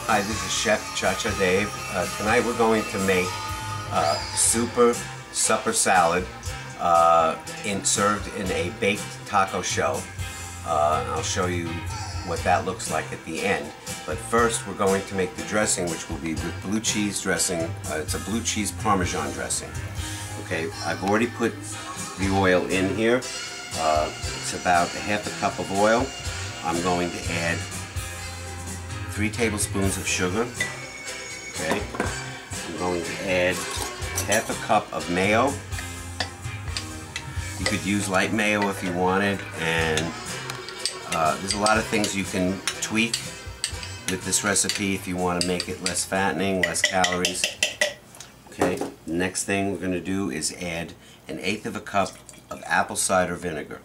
Hi, this is Chef Cha-Cha Dave. Tonight we're going to make super supper salad served in a baked taco shell. I'll show you what that looks like at the end. But first we're going to make the dressing, which will be with blue cheese dressing. It's a blue cheese Parmesan dressing. Okay, I've already put the oil in here. It's about ½ a cup of oil. I'm going to add 3 tablespoons of sugar. Okay, I'm going to add ½ a cup of mayo. You could use light mayo if you wanted, and there's a lot of things you can tweak with this recipe if you want to make it less fattening, less calories. Okay, the next thing we're going to do is add 1/8 of a cup of apple cider vinegar.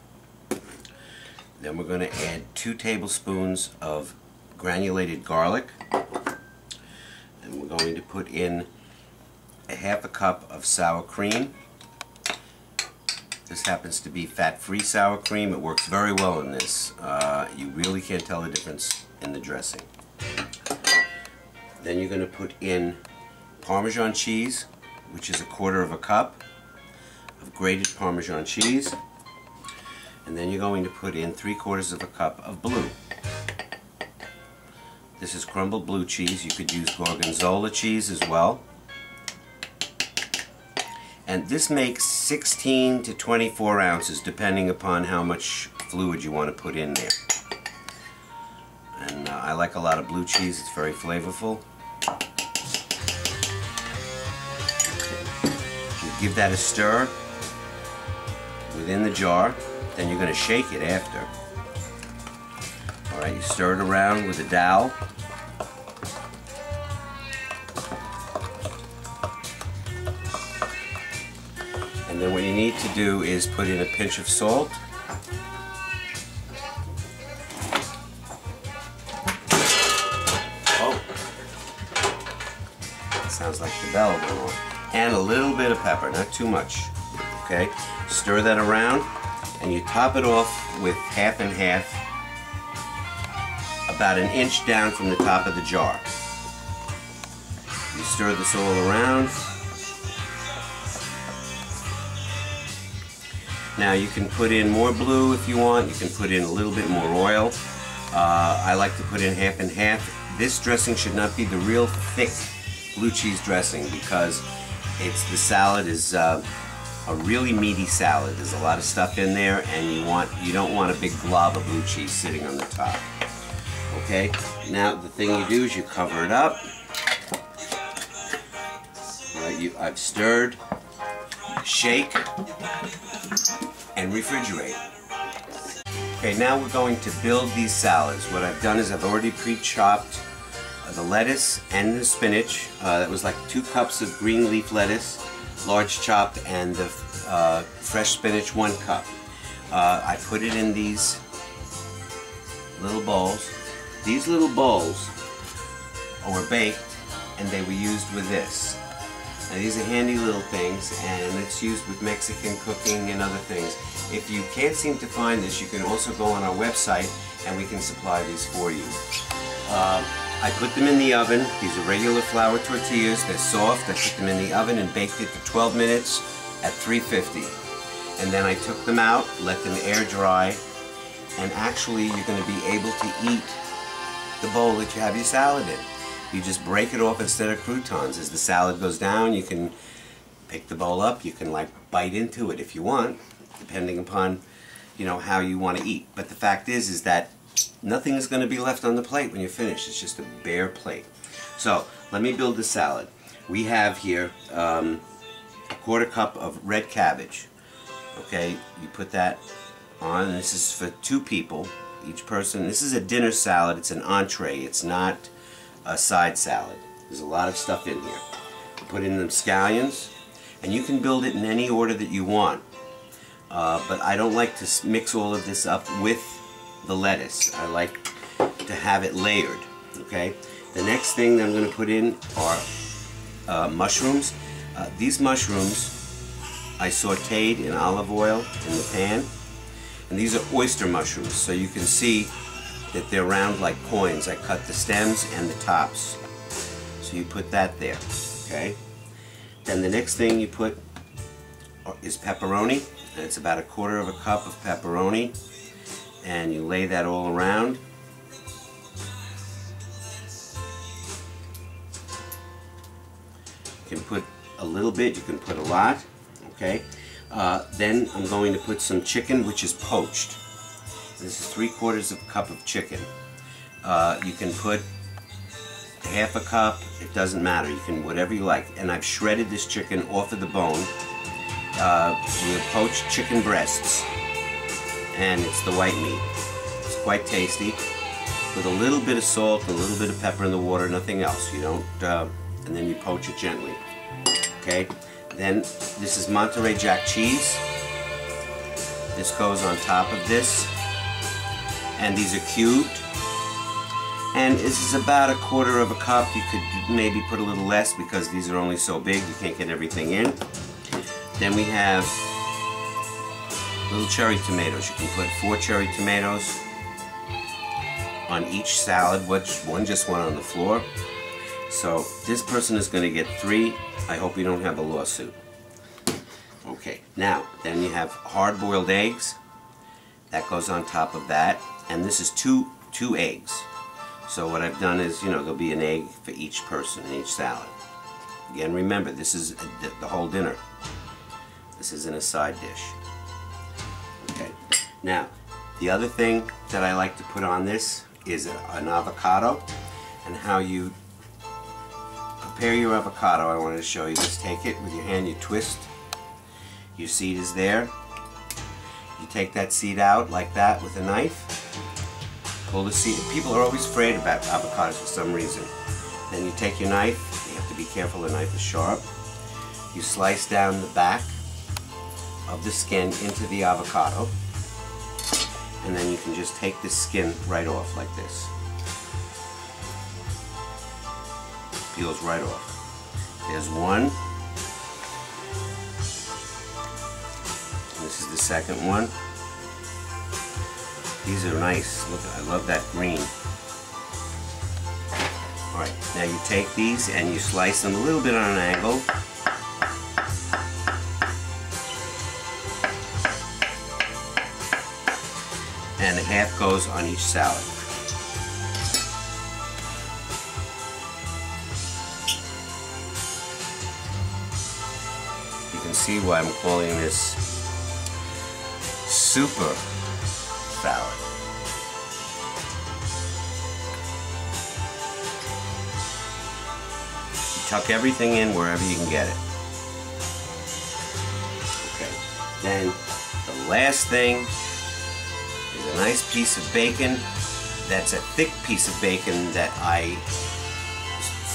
Then we're going to add 2 tablespoons of granulated garlic, and we're going to put in ½ a cup of sour cream. This happens to be fat-free sour cream. It works very well in this. You really can't tell the difference in the dressing. Then you're going to put in Parmesan cheese, which is 1/4 cup of grated Parmesan cheese, and then you're going to put in 3/4 cup of blue. This is crumbled blue cheese. You could use gorgonzola cheese as well. And this makes 16 to 24 ounces depending upon how much fluid you want to put in there. And I like a lot of blue cheese. It's very flavorful. You give that a stir within the jar. Then you're going to shake it after. Alright, you stir it around with a dowel. And then what you need to do is put in a pinch of salt. Oh, that sounds like the bell going on. And a little bit of pepper, not too much. Okay, stir that around, and you top it off with half and half, about 1 inch down from the top of the jar. You stir this all around. Now you can put in more blue if you want. You can put in a little bit more oil. I like to put in half and half. This dressing should not be the real thick blue cheese dressing because the salad is a really meaty salad. There's a lot of stuff in there, and you don't want a big glob of blue cheese sitting on the top. Okay. Now the thing you do is you cover it up. Right, I've stirred, shake, and refrigerate. Okay, now we're going to build these salads. What I've done is I've already pre-chopped the lettuce and the spinach. That was like 2 cups of green leaf lettuce, large chopped, and the fresh spinach, 1 cup. I put it in these little bowls. These little bowls were baked, and they were used with this. Now, these are handy little things, and it's used with Mexican cooking and other things. If you can't seem to find this, you can also go on our website and we can supply these for you. I put them in the oven. These are regular flour tortillas. They're soft. I put them in the oven and baked it for 12 minutes at 350. And then I took them out, let them air dry, and actually you're going to be able to eat the bowl that you have your salad in. You just break it off instead of croutons. As the salad goes down, you can pick the bowl up. You can like bite into it if you want, depending upon, you know, how you want to eat. But the fact is that nothing is going to be left on the plate when you're finished. It's just a bare plate. So let me build the salad. We have here a 1/4 cup of red cabbage. Okay, you put that on. This is for 2 people, each person. This is a dinner salad. It's an entree. It's not a side salad. There's a lot of stuff in here. Put in them scallions, and you can build it in any order that you want. But I don't like to mix all of this up with the lettuce. I like to have it layered. Okay. The next thing that I'm going to put in are mushrooms. These mushrooms I sautéed in olive oil in the pan, and these are oyster mushrooms. So you can see that they're round like coins. I cut the stems and the tops. So you put that there, okay? Then the next thing you put is pepperoni, and it's about 1/4 cup of pepperoni, and you lay that all around. You can put a little bit, you can put a lot, okay? Then I'm going to put some chicken, which is poached. This is 3/4 cup of chicken. You can put 1/2 cup, it doesn't matter, you can whatever you like. And I've shredded this chicken off of the bone with poached chicken breasts, and it's the white meat. It's quite tasty, with a little bit of salt, a little bit of pepper in the water, nothing else. You don't, and then you poach it gently. Okay. Then this is Monterey Jack cheese. This goes on top of this, and these are cubed. And this is about 1/4 cup. You could maybe put a little less because these are only so big, you can't get everything in. Then we have little cherry tomatoes. You can put 4 cherry tomatoes on each salad, which one just went on the floor. So this person is going to get 3. I hope you don't have a lawsuit. Okay, now then you have hard-boiled eggs. That goes on top of that, and this is two eggs. So what I've done is, you know, there'll be an egg for each person in each salad. Again, remember, this is the whole dinner. This isn't a side dish. Okay. Now, the other thing that I like to put on this is an avocado, and how you prepare your avocado. I wanted to show you this. Take it with your hand, you twist. Your seed is there. You take that seed out like that with a knife. Pull the seed. People are always afraid about avocados for some reason. Then you take your knife. You have to be careful, the knife is sharp. You slice down the back of the skin into the avocado, and then you can just take the skin right off like this. Peels right off. There's one. This is the second one. These are nice. Look, I love that green. Alright, now you take these and you slice them a little bit on an angle. And a half goes on each salad. You can see why I'm calling this super salad. You tuck everything in wherever you can get it. Okay, then the last thing is a nice piece of bacon. That's a thick piece of bacon that I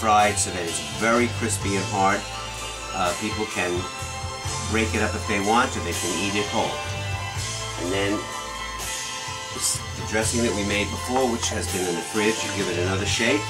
fried so that it's very crispy and hard. People can break it up if they want, or they can eat it whole. And then the dressing that we made before, which has been in the fridge, you give it another shake.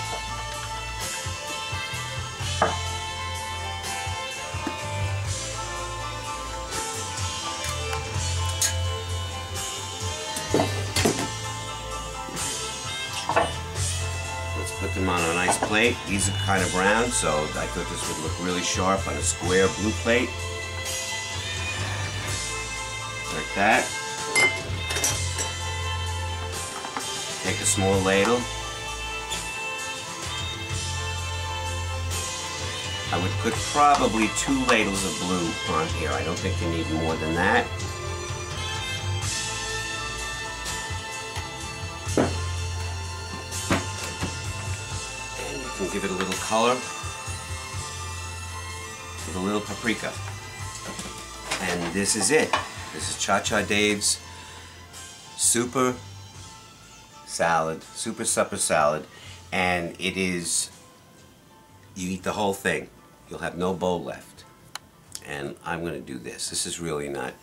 Let's put them on a nice plate. These are kind of round, so I thought this would look really sharp on a square blue plate. Like that. Take a small ladle. I would put probably 2 ladles of blue on here. I don't think you need more than that. And you can give it a little color with a little paprika. And this is it. This is Cha-Cha Dave's super salad, super supper salad, and it is, you eat the whole thing. You'll have no bowl left. And I'm going to do this. This is really not,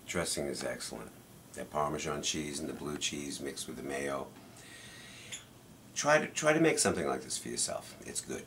dressing is excellent. That Parmesan cheese and the blue cheese mixed with the mayo. Try to make something like this for yourself. It's good.